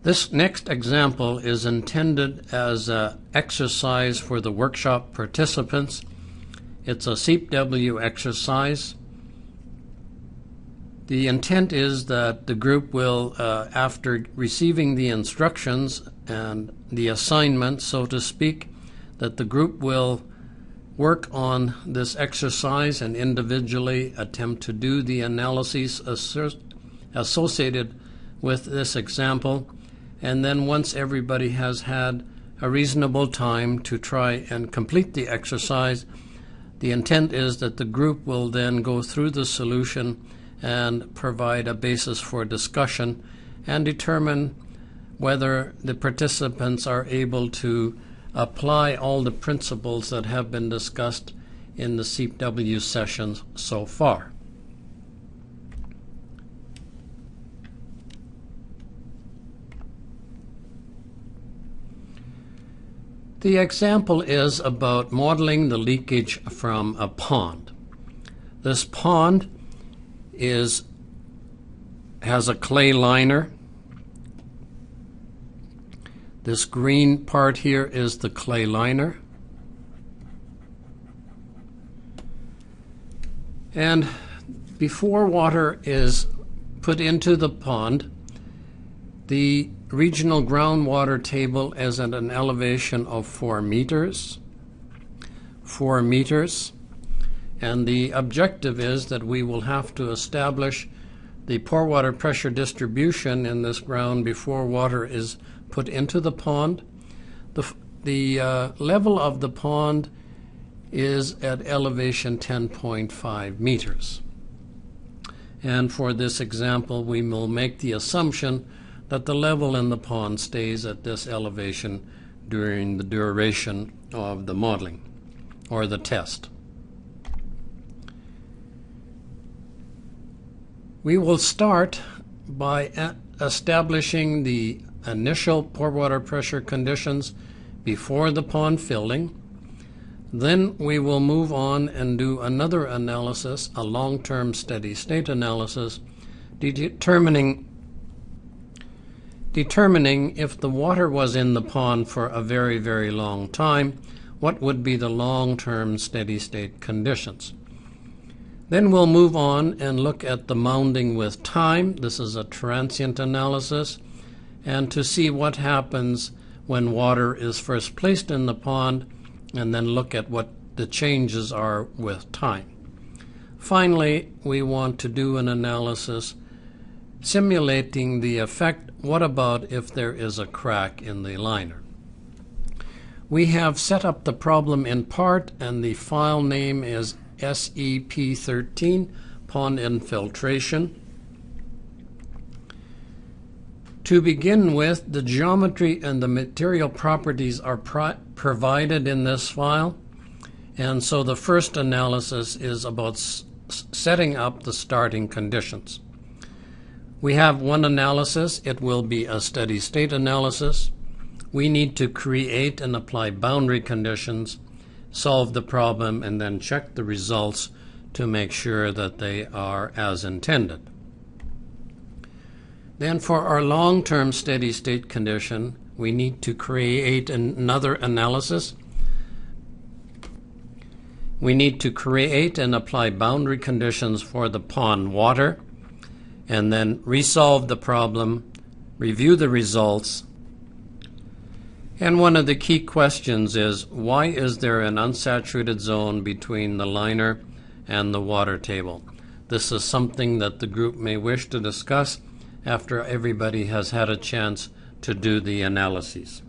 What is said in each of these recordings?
This next example is intended as an exercise for the workshop participants. It's a SEEP-W exercise. The intent is that the group will, after receiving the instructions and the assignment, so to speak, that the group will work on this exercise and individually attempt to do the analyses associated with this example. And then once everybody has had a reasonable time to try and complete the exercise, the intent is that the group will then go through the solution and provide a basis for discussion and determine whether the participants are able to apply all the principles that have been discussed in the SEEP-W sessions so far. The example is about modeling the leakage from a pond. This pond has a clay liner. This green part here is the clay liner. And before water is put into the pond, the regional groundwater table is at an elevation of 4 meters. 4 meters. And the objective is that we will have to establish the pore water pressure distribution in this ground before water is put into the pond. The level of the pond is at elevation 10.5 meters. And for this example, we will make the assumption that the level in the pond stays at this elevation during the duration of the modeling or the test. We will start by establishing the initial pore water pressure conditions before the pond filling. Then we will move on and do another analysis, a long-term steady state analysis, determining if the water was in the pond for a very, very long time, what would be the long-term steady state conditions. Then we'll move on and look at the mounding with time. This is a transient analysis, and to see what happens when water is first placed in the pond, and then look at what the changes are with time. Finally, we want to do an analysis simulating the effect. What about if there is a crack in the liner? We have set up the problem in part, and the file name is SEEP13, pond infiltration. To begin with, the geometry and the material properties are provided in this file, and so the first analysis is about setting up the starting conditions. We have one analysis. It will be a steady state analysis. We need to create and apply boundary conditions, solve the problem, and then check the results to make sure that they are as intended. Then for our long-term steady state condition, we need to create another analysis. We need to create and apply boundary conditions for the pond water, and then resolve the problem, review the results. And one of the key questions is, why is there an unsaturated zone between the liner and the water table? This is something that the group may wish to discuss after everybody has had a chance to do the analyses.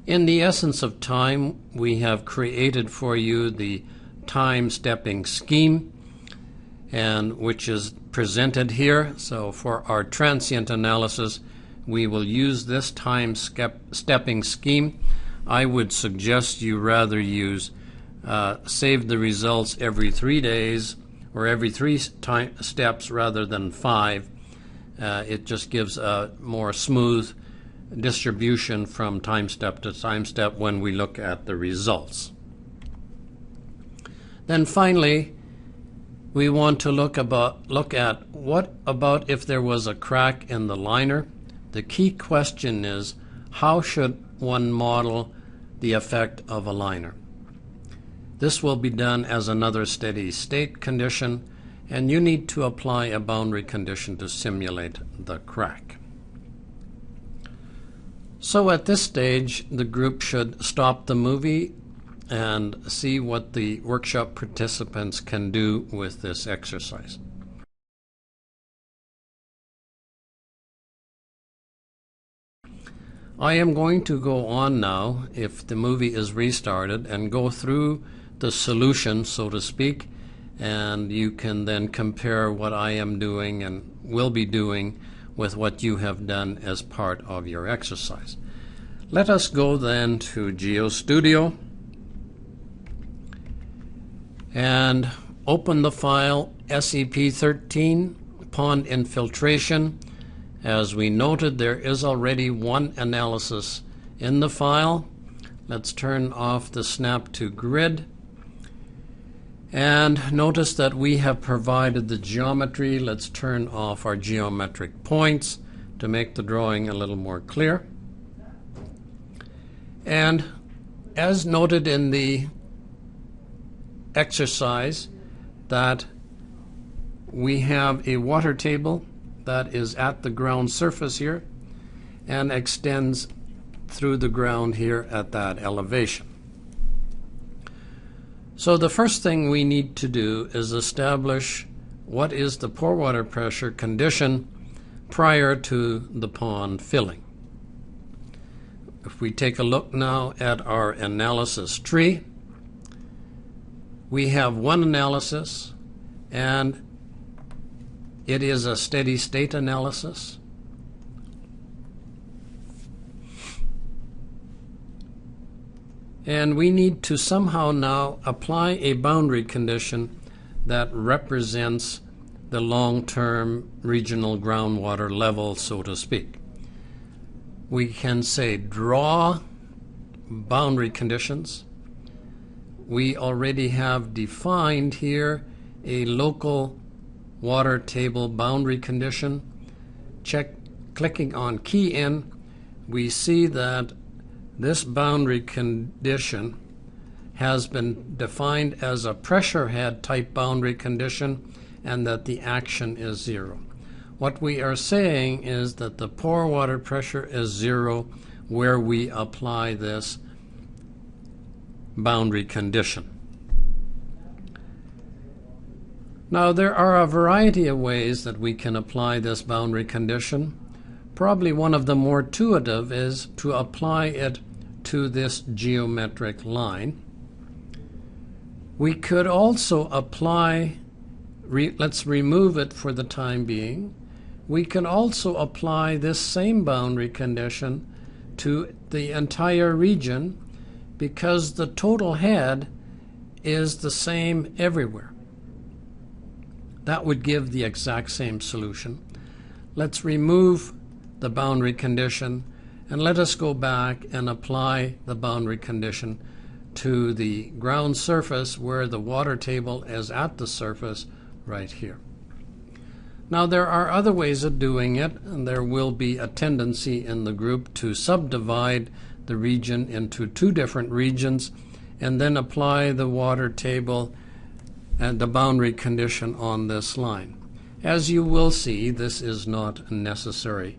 In the essence of time, we have created for you the time stepping scheme, and which is presented here. So for our transient analysis, we will use this time stepping scheme. I would suggest you rather use save the results every 3 days or every 3 steps rather than 5. It just gives a more smooth distribution from time step to time step when we look at the results. Then finally, we want to look at what about if there was a crack in the liner. The key question is, how should one model the effect of a liner? This will be done as another steady state condition, and you need to apply a boundary condition to simulate the crack. So at this stage, the group should stop the movie and see what the workshop participants can do with this exercise. I am going to go on now, if the movie is restarted, and go through the solution, so to speak, and you can then compare what I am doing and will be doing with what you have done as part of your exercise. Let us go then to GeoStudio and open the file SEEP13 pond infiltration. As we noted, there is already one analysis in the file. Let's turn off the snap to grid. And notice that we have provided the geometry. Let's turn off our geometric points to make the drawing a little more clear. And as noted in the exercise, that we have a water table that is at the ground surface here and extends through the ground here at that elevation. So the first thing we need to do is establish what is the pore water pressure condition prior to the pond filling. If we take a look now at our analysis tree, we have one analysis, and it is a steady state analysis. And we need to somehow now apply a boundary condition that represents the long-term regional groundwater level, so to speak. We can say draw boundary conditions. We already have defined here a local water table boundary condition. Clicking on key in, we see that this boundary condition has been defined as a pressure head type boundary condition, and that the action is 0. What we are saying is that the pore water pressure is 0 where we apply this boundary condition. Now, there are a variety of ways that we can apply this boundary condition. Probably one of the more intuitive is to apply it to this geometric line. We could also apply, let's remove it for the time being. We can also apply this same boundary condition to the entire region because the total head is the same everywhere. That would give the exact same solution. Let's remove the boundary condition and let us go back and apply the boundary condition to the ground surface where the water table is at the surface right here. Now, there are other ways of doing it, and there will be a tendency in the group to subdivide the region into two different regions and then apply the water table and the boundary condition on this line. As you will see, this is not necessary.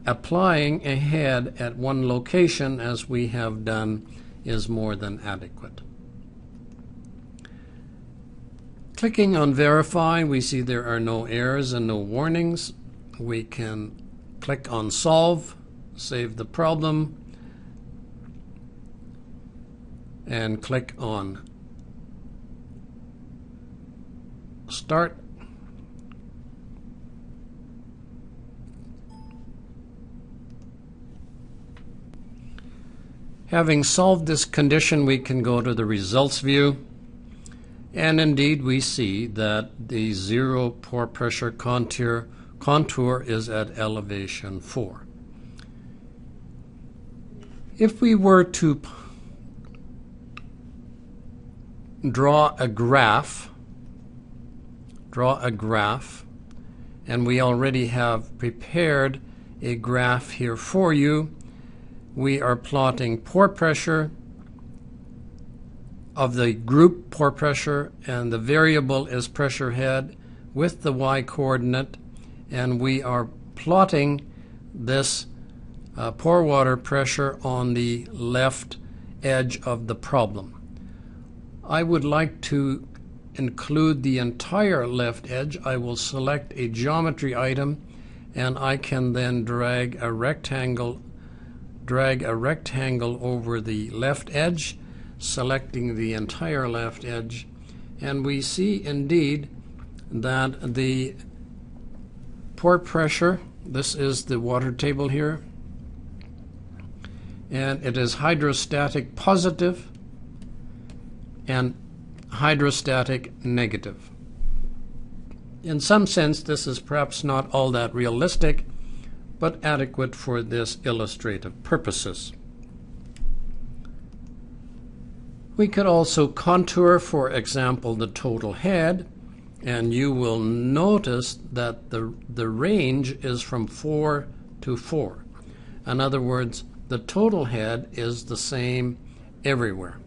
Applying a head at one location, as we have done, is more than adequate. Clicking on Verify, we see there are no errors and no warnings. We can click on Solve, save the problem, and click on Start. Having solved this condition, we can go to the results view, and indeed we see that the 0 pore pressure contour is at elevation 4. If we were to draw a graph draw a graph, and we already have prepared a graph here for you. We are plotting pore pressure of the group pore pressure, and the variable is pressure head with the y coordinate, and we are plotting this pore water pressure on the left edge of the problem. I would like to include the entire left edge. I will select a geometry item, and I can then drag a rectangle over the left edge, selecting the entire left edge, and we see indeed that the pore pressure, this is the water table here, and it is hydrostatic positive and hydrostatic negative. In some sense, this is perhaps not all that realistic, but adequate for this illustrative purposes. We could also contour, for example, the total head, and you will notice that the range is from 4 to 4. In other words, the total head is the same everywhere,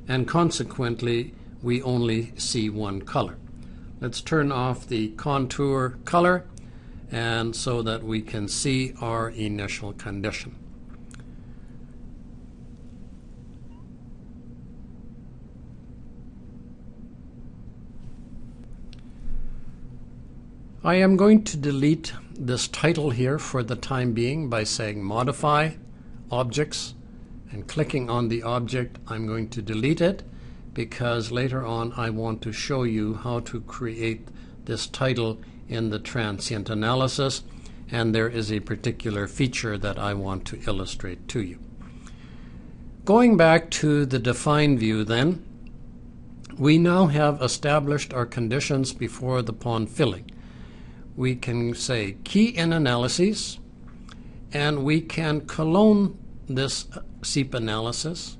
and consequently we only see one color. Let's turn off the contour color, and so that we can see our initial condition. I am going to delete this title here for the time being by saying Modify, Objects, and clicking on the object. I'm going to delete it because later on I want to show you how to create this title in the transient analysis, and there is a particular feature that I want to illustrate to you. Going back to the define view then, we now have established our conditions before the pond filling. We can say key in analyses, and we can clone this SEEP analysis,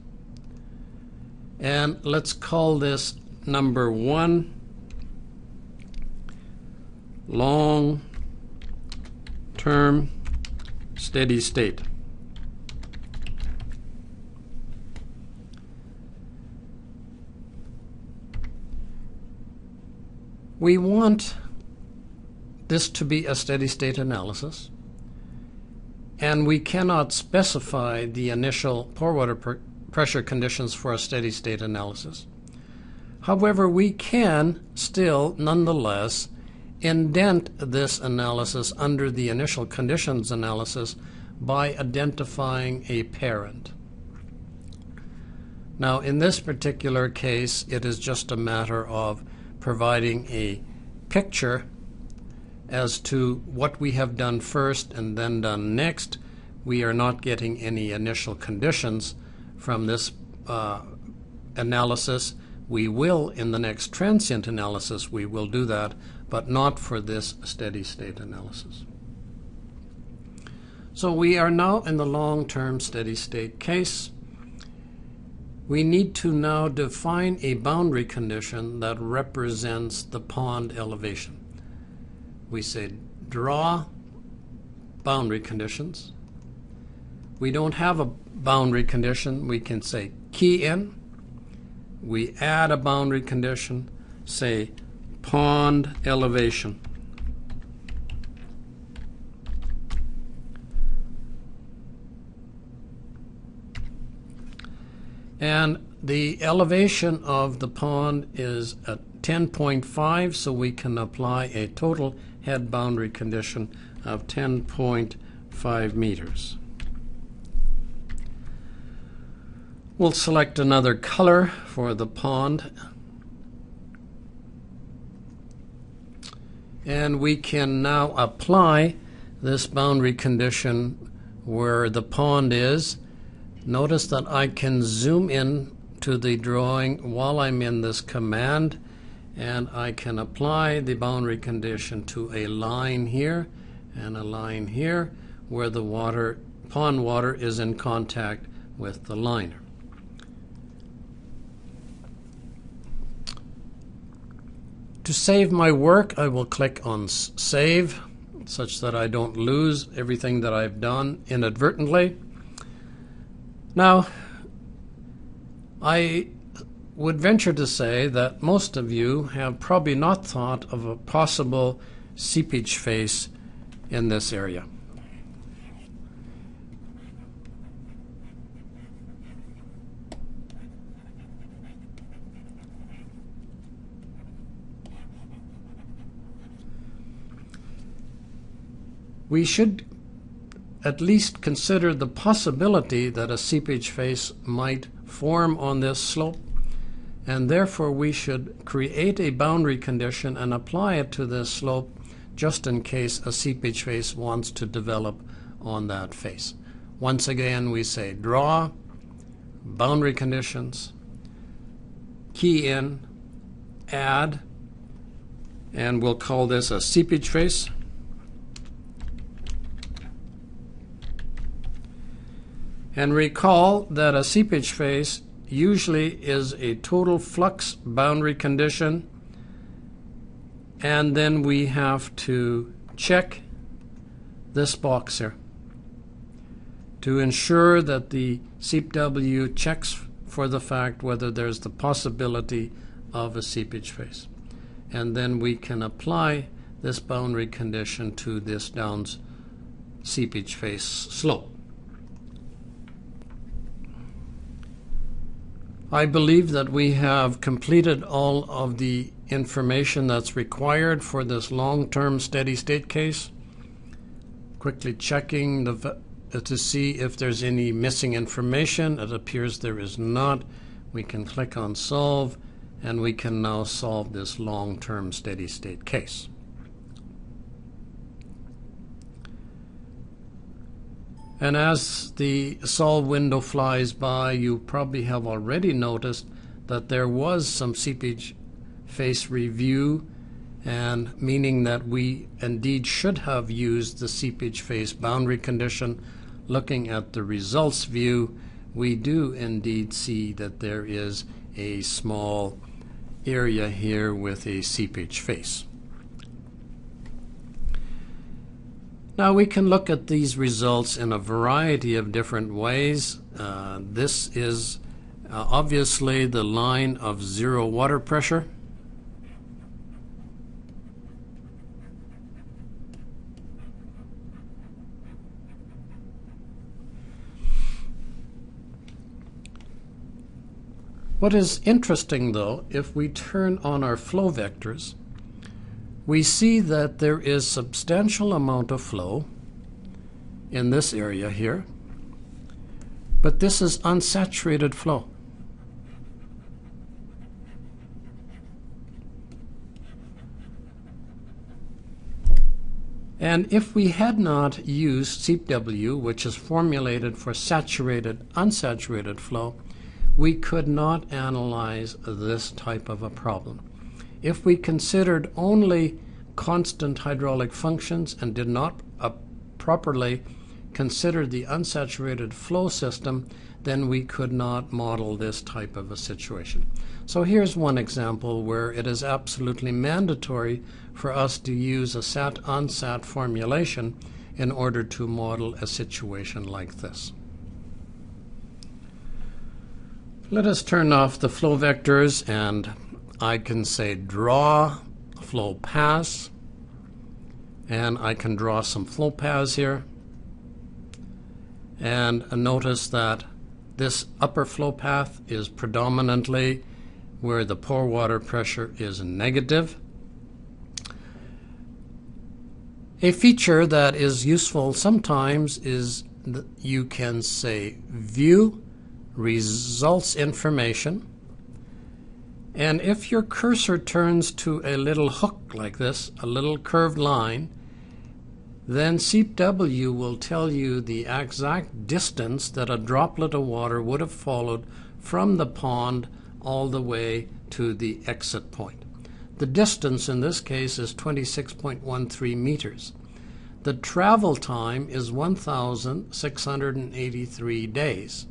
and let's call this number 1 long-term steady state. We want this to be a steady state analysis, and we cannot specify the initial pore water pressure conditions for a steady state analysis. However, we can still nonetheless indent this analysis under the initial conditions analysis by identifying a parent. Now, in this particular case, it is just a matter of providing a picture as to what we have done first and then done next. We are not getting any initial conditions from this analysis. We will in the next transient analysis, we will do that, but not for this steady state analysis. So we are now in the long-term steady state case. We need to now define a boundary condition that represents the pond elevation. We say draw boundary conditions. We don't have a boundary condition. We can say key in. We add a boundary condition, say pond elevation. And the elevation of the pond is at 10.5, so we can apply a total head boundary condition of 10.5 meters. We'll select another color for the pond, and we can now apply this boundary condition where the pond is. Notice that I can zoom in to the drawing while I'm in this command, and I can apply the boundary condition to a line here and a line here where the pond water is in contact with the liner. To save my work, I will click on Save, such that I don't lose everything that I've done inadvertently. Now, I would venture to say that most of you have probably not thought of a possible seepage face in this area. We should at least consider the possibility that a seepage face might form on this slope, and therefore we should create a boundary condition and apply it to this slope just in case a seepage face wants to develop on that face. Once again, we say draw, boundary conditions, key in, add, and we'll call this a seepage face. And recall that a seepage face usually is a total flux boundary condition, and then we have to check this box here to ensure that the SEEP-W checks for the fact whether there's the possibility of a seepage face. And then we can apply this boundary condition to this down seepage face slope. I believe that we have completed all of the information that's required for this long-term steady state case. Quickly checking to see if there's any missing information. It appears there is not. We can click on Solve, and we can now solve this long-term steady state case. And as the solve window flies by, you probably have already noticed that there was some seepage face review, and meaning that we indeed should have used the seepage face boundary condition. Looking at the results view, we do indeed see that there is a small area here with a seepage face. Now we can look at these results in a variety of different ways. This is obviously the line of zero water pressure. What is interesting though, if we turn on our flow vectors, we see that there is substantial amount of flow in this area here, but this is unsaturated flow. And if we had not used SEEP-W, which is formulated for saturated, unsaturated flow, we could not analyze this type of a problem. If we considered only constant hydraulic functions and did not properly consider the unsaturated flow system, then we could not model this type of a situation. So here's one example where it is absolutely mandatory for us to use a sat-unsat formulation in order to model a situation like this. Let us turn off the flow vectors, and I can say draw flow paths, and I can draw some flow paths here, and notice that this upper flow path is predominantly where the pore water pressure is negative. A feature that is useful sometimes is that you can say view results information, and if your cursor turns to a little hook like this, a little curved line, then SEEP-W will tell you the exact distance that a droplet of water would have followed from the pond all the way to the exit point. The distance in this case is 26.13 meters. The travel time is 1,683 days.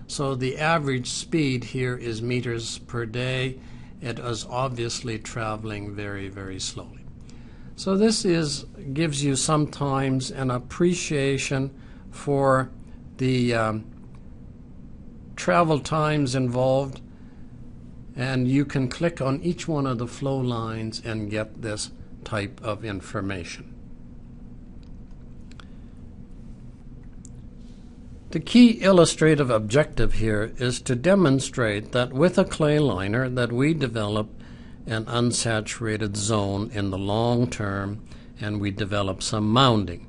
So the average speed here is meters per day, it is obviously traveling very, very slowly. So this gives you sometimes an appreciation for the travel times involved, and you can click on each one of the flow lines and get this type of information. The key illustrative objective here is to demonstrate that with a clay liner that we develop an unsaturated zone in the long term, and we develop some mounding.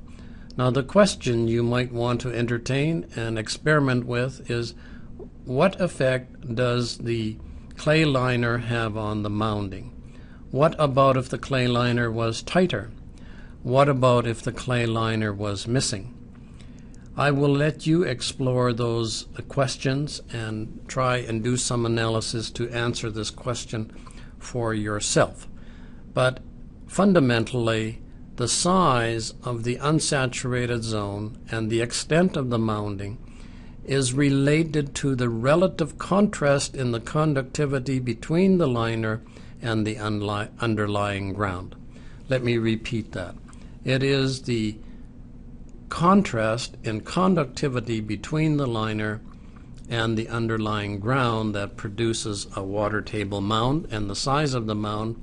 Now the question you might want to entertain and experiment with is, what effect does the clay liner have on the mounding? What about if the clay liner was tighter? What about if the clay liner was missing? I will let you explore those questions and try and do some analysis to answer this question for yourself. But fundamentally, the size of the unsaturated zone and the extent of the mounding is related to the relative contrast in the conductivity between the liner and the underlying ground. Let me repeat that. It is the contrast in conductivity between the liner and the underlying ground that produces a water table mound, and the size of the mound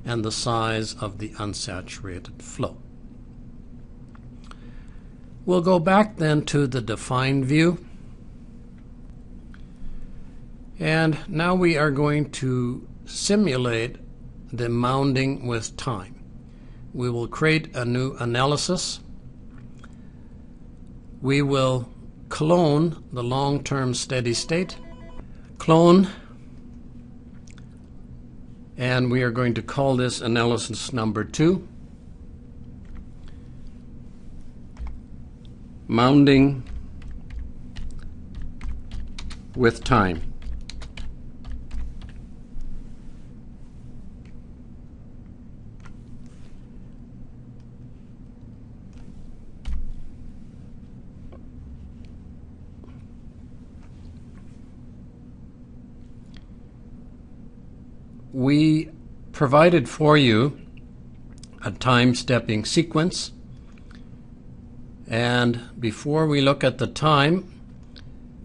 and the size of the unsaturated flow. We'll go back then to the defined view, and now we are going to simulate the mounding with time. We will create a new analysis. We will clone the long-term steady state, clone, and we are going to call this analysis number 2, mounding with time. We provided for you a time-stepping sequence, and before we look at the time,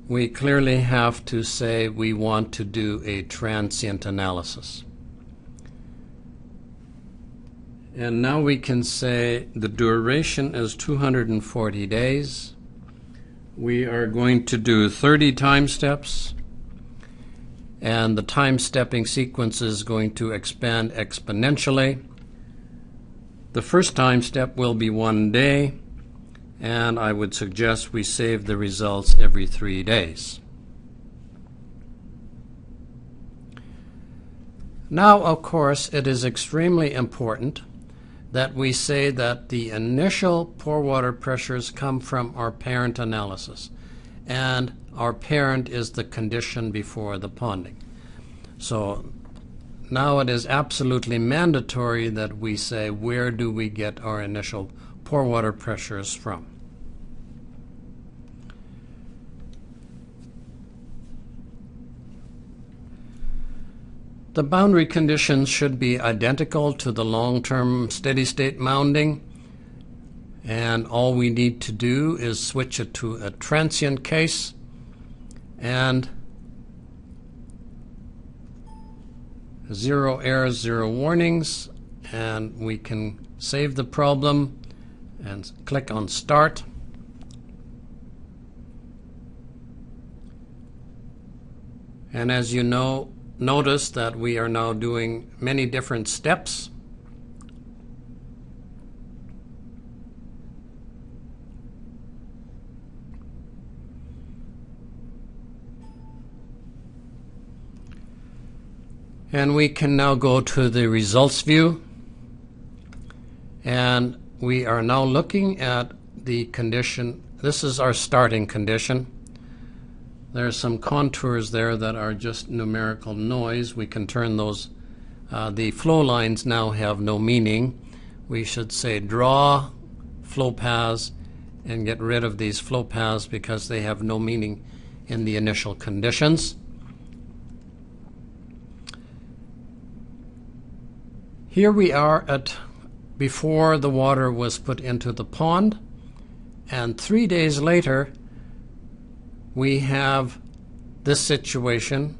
we clearly have to say we want to do a transient analysis. And now we can say the duration is 240 days. We are going to do 30 time steps, and the time-stepping sequence is going to expand exponentially. The first time step will be 1 day, and I would suggest we save the results every 3 days. Now, of course, it is extremely important that we say that the initial pore water pressures come from our parent analysis, and our parent is the condition before the ponding. So now it is absolutely mandatory that we say, where do we get our initial pore water pressures from? The boundary conditions should be identical to the long-term steady-state mounding, and all we need to do is switch it to a transient case, and 0 errors, 0 warnings, and we can save the problem and click on Start. And as you know, notice that we are now doing many different steps. And we can now go to the results view, and we are now looking at the condition. This is our starting condition. There are some contours there that are just numerical noise. We can turn those. The flow lines now have no meaning. We should say draw flow paths and get rid of these flow paths because they have no meaning in the initial conditions. Here we are at before the water was put into the pond, and 3 days later we have this situation,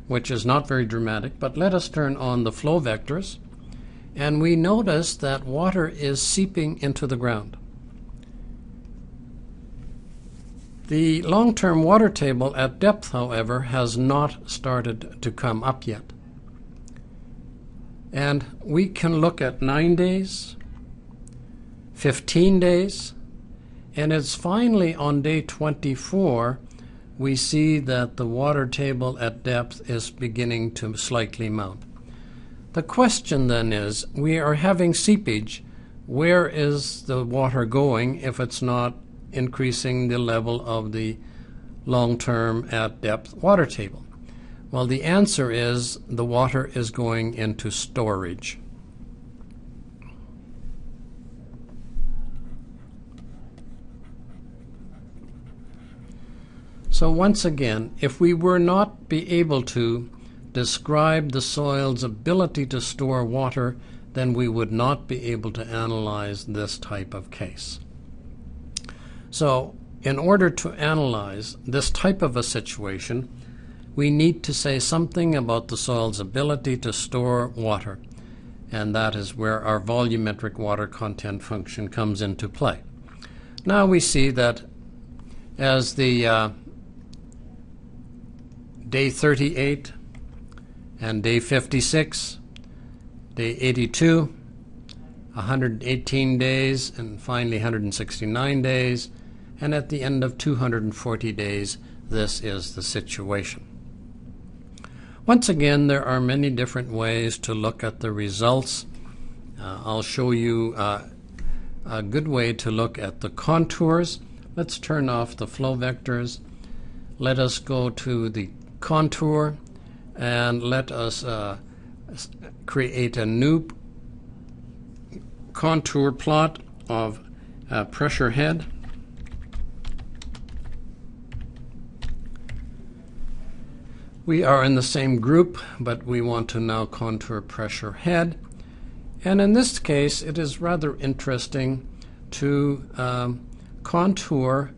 which is not very dramatic, but let us turn on the flow vectors, and we notice that water is seeping into the ground. The long-term water table at depth, however, has not started to come up yet. And we can look at 9 days, 15 days, and it's finally on day 24 we see that the water table at depth is beginning to slightly mount. The question then is, we are having seepage. Where is the water going if it's not increasing the level of the long-term at depth water table? Well, the answer is the water is going into storage. So once again, if we were not be able to describe the soil's ability to store water, then we would not be able to analyze this type of case. So in order to analyze this type of a situation, we need to say something about the soil's ability to store water, and that is where our volumetric water content function comes into play. Now we see that as the day 38 and day 56, day 82, 118 days, and finally 169 days, and at the end of 240 days, this is the situation. Once again, there are many different ways to look at the results. I'll show you a good way to look at the contours. Let's turn off the flow vectors. Let us go to the contour and let us create a new contour plot of pressure head. We are in the same group, but we want to now contour pressure head. And in this case, it is rather interesting to contour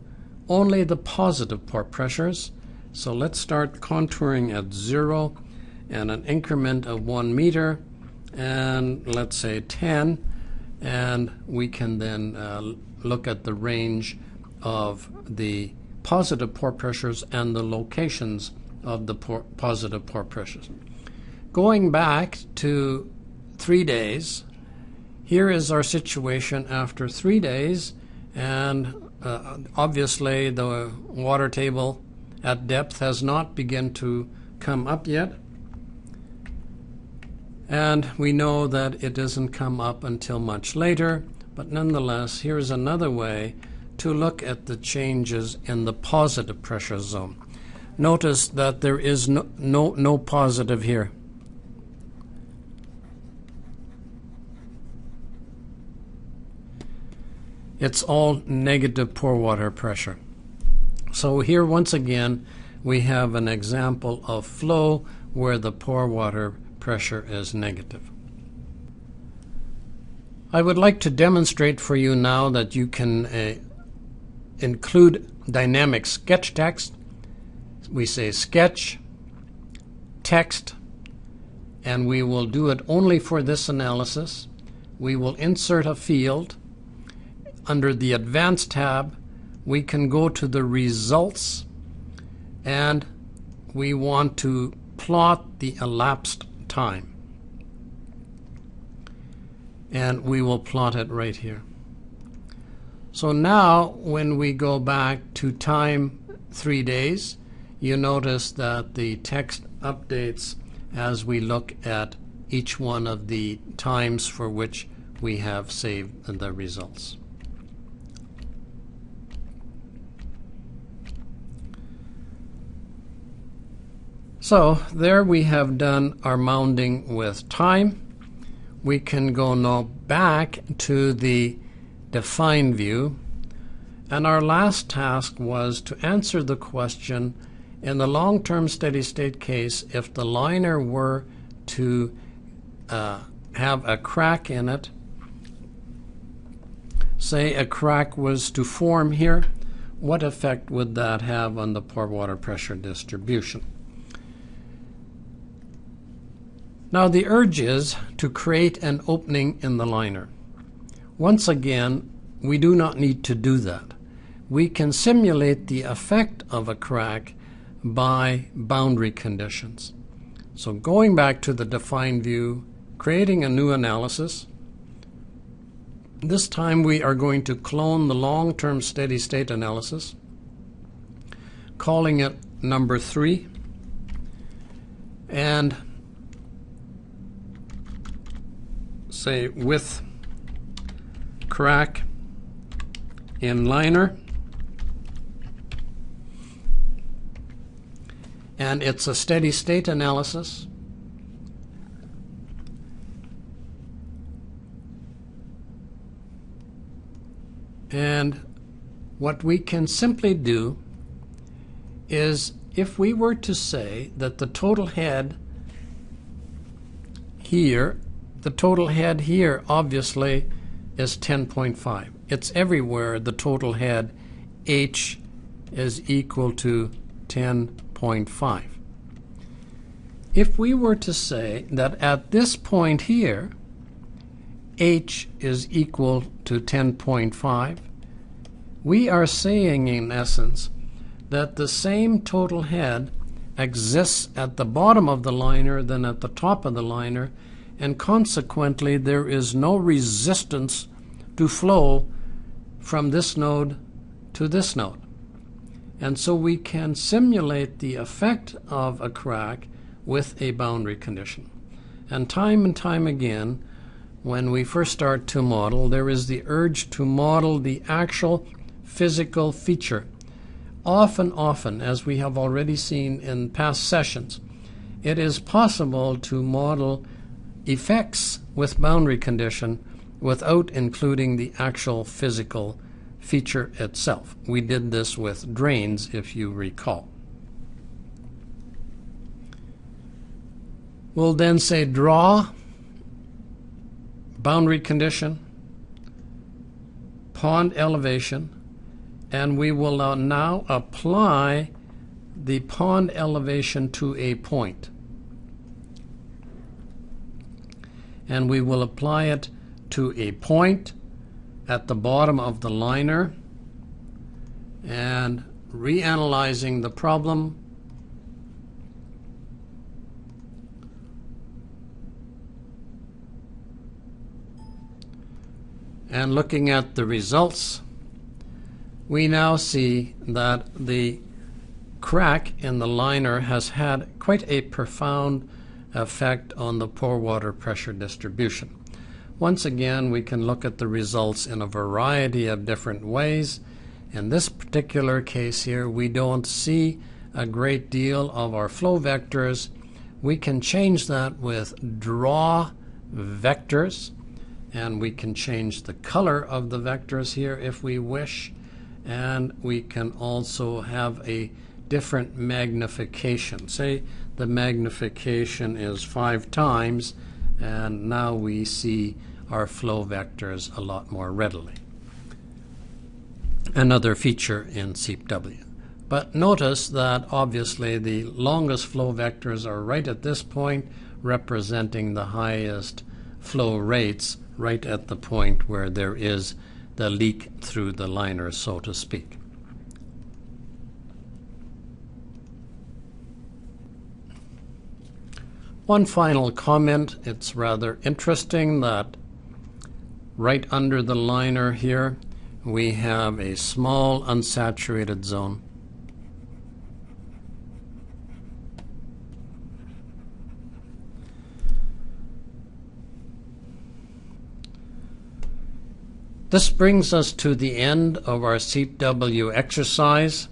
only the positive pore pressures. So let's start contouring at 0 and an increment of 1 meter, and let's say 10, and we can then look at the range of the positive pore pressures and the locations of the positive pore pressures. Going back to 3 days, here is our situation after 3 days, and obviously the water table at depth has not begun to come up yet, and we know that it doesn't come up until much later, but nonetheless, here's another way to look at the changes in the positive pressure zone. Notice that there is no positive here. It's all negative pore water pressure. So here once again we have an example of flow where the pore water pressure is negative. I would like to demonstrate for you now that you can include dynamic sketch text. We say sketch, text, and we will do it only for this analysis. We will insert a field. Under the Advanced tab, we can go to the results, and we want to plot the elapsed time. And we will plot it right here. So now when we go back to time 3 days, you notice that the text updates as we look at each one of the times for which we have saved the results. So there we have done our mounding with time. We can go now back to the define view, and our last task was to answer the question, in the long-term steady-state case, if the liner were to have a crack in it, say a crack was to form here, what effect would that have on the pore water pressure distribution? Now the urge is to create an opening in the liner. Once again, we do not need to do that. We can simulate the effect of a crack by boundary conditions. So going back to the defined view, creating a new analysis. This time we are going to clone the long-term steady state analysis, calling it number 3, and say with crack in liner, and it's a steady state analysis. And what we can simply do is, if we were to say that the total head here obviously is 10.5. It's everywhere the total head H is equal to 10.5. If we were to say that at this point here H is equal to 10.5, we are saying in essence that the same total head exists at the bottom of the liner than at the top of the liner, and consequently there is no resistance to flow from this node to this node. And so we can simulate the effect of a crack with a boundary condition. And time again, when we first start to model, there is the urge to model the actual physical feature. Often, as we have already seen in past sessions, it is possible to model effects with boundary condition without including the actual physical feature itself. We did this with drains, if you recall. We'll then say draw boundary condition, pond elevation, and we will now apply the pond elevation to a point. And we will apply it to a point at the bottom of the liner, and reanalyzing the problem, and looking at the results, we now see that the crack in the liner has had quite a profound effect on the pore water pressure distribution. Once again, we can look at the results in a variety of different ways. In this particular case here, we don't see a great deal of our flow vectors. We can change that with draw vectors, and we can change the color of the vectors here if we wish, and we can also have a different magnification. Say the magnification is 5 times, and now we see our flow vectors a lot more readily. Another feature in SEEP-W. But notice that obviously the longest flow vectors are right at this point, representing the highest flow rates right at the point where there is the leak through the liner, so to speak. One final comment. It's rather interesting that right under the liner here we have a small unsaturated zone. This brings us to the end of our SEEP-W exercise,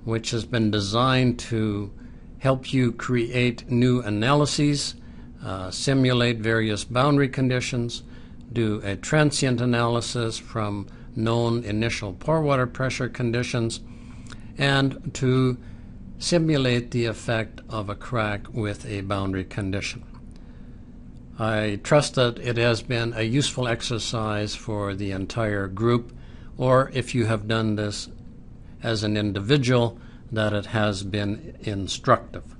which has been designed to help you create new analyses, simulate various boundary conditions, do a transient analysis from known initial pore water pressure conditions, and to simulate the effect of a crack with a boundary condition. I trust that it has been a useful exercise for the entire group, or if you have done this as an individual, that it has been instructive.